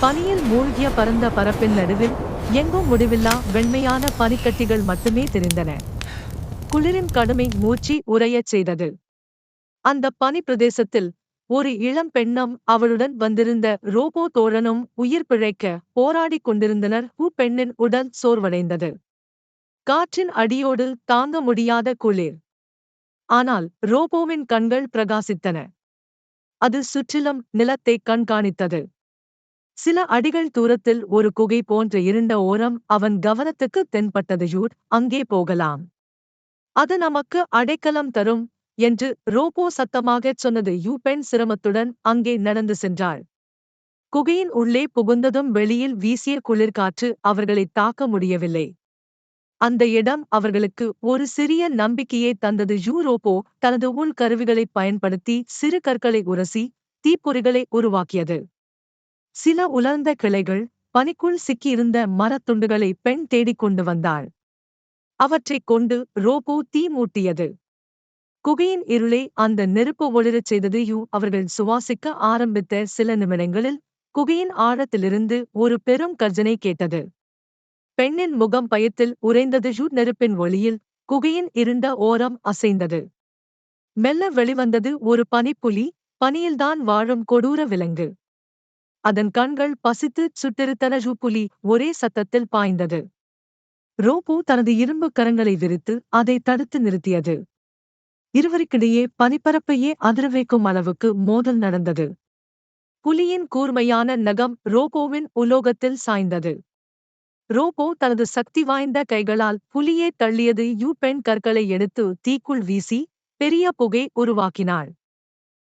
பனியில் மூழ்கிய பரந்த பரப்பின் நடுவில் எங்கும் முடிவில்லா வெண்மையான பனிக்கட்டிகள் மட்டுமே தெரிந்தன. குளிரின் கடுமை மூச்சு உறையச் செய்தது. அந்த பனி பிரதேசத்தில் ஒரு இளம் பெண்ணும் அவளுடன் வந்திருந்த ரோபோ தோழனும் உயிர் பிழைக்க போராடிக் கொண்டிருந்தனர். பெண்ணின் உடல் சோர்வடைந்தது. காற்றின் அடியோடு தாங்க முடியாத குளிர். ஆனால் ரோபோவின் கண்கள் பிரகாசித்தன. அது சுற்றிலும் நிலத்தை கண்காணித்தது. சில அடிகள் தூரத்தில் ஒரு குகை போன்ற இருண்ட ஓரம் அவன் கவனத்துக்கு தென்பட்டது. அங்கே போகலாம். அது நமக்கு அடைக்கலம் தரும் என்று ரோபோ சத்தமாகச் சொன்னது. பெண் சிரமத்துடன் அங்கே நடந்து சென்றாள். குகையின் உள்ளே புகுந்ததும் வெளியில் வீசிய குளிர்காற்று அவர்களைத் தாக்க முடியவில்லை. அந்த இடம் அவர்களுக்கு ஒரு சிறிய நம்பிக்கையை தந்தது. ரோபோ தனது உள்கருவிகளைப் பயன்படுத்தி சிறு கற்களை உரசி தீப்பொறிகளை உருவாக்கியது. சில உலர்ந்த கிளைகள், பனிக்குள் சிக்கியிருந்த மரத்துண்டுகளை பெண் தேடிக் கொண்டு வந்தாள். அவற்றைக் கொண்டு ரோபோ தீ மூட்டியது. குகையின் இருளை அந்த நெருப்பு ஒளிரச் செய்தது. அவர்கள் சுவாசிக்க ஆரம்பித்த சில நிமிடங்களில் குகையின் ஆழத்திலிருந்து ஒரு பெரும் கர்ஜனை கேட்டது. பெண்ணின் முகம் பயத்தில் உறைந்தது. நெருப்பின் ஒளியில் குகையின் இருண்ட ஓரம் அசைந்தது. மெல்ல வெளிவந்தது ஒரு பனிப்புலி, பனியில்தான் வாழும் கொடூர விலங்கு. அதன் கண்கள் பசித்து சுட்டெரித்தன. புலி ஒரே சத்தத்தில் பாய்ந்தது. ரோபோ தனது இரும்பு கரங்களை விரித்து அதை தடுத்து நிறுத்தியது. இருவருக்கிடையே பனிப்பரப்பையே அதிரவைக்கும் அளவுக்கு மோதல் நடந்தது. புலியின் கூர்மையான நகம் ரோபோவின் உலோகத்தில் சாய்ந்தது. ரோபோ தனது சக்தி வாய்ந்த கைகளால் புலியை தள்ளியது. பெண் கற்களை எடுத்து தீக்குள் வீசி பெரிய புகை உருவாக்கினாள்.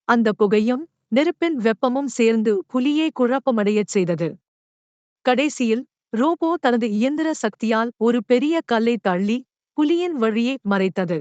அந்த புகையும் நெருப்பின் வெப்பமும் சேர்ந்து புலியை குழப்பமடையச் செய்தது. கடைசியில் ரோபோ தனது இயந்திர சக்தியால் ஒரு பெரிய கல்லை தள்ளி புலியின் வழியை மறைத்தது.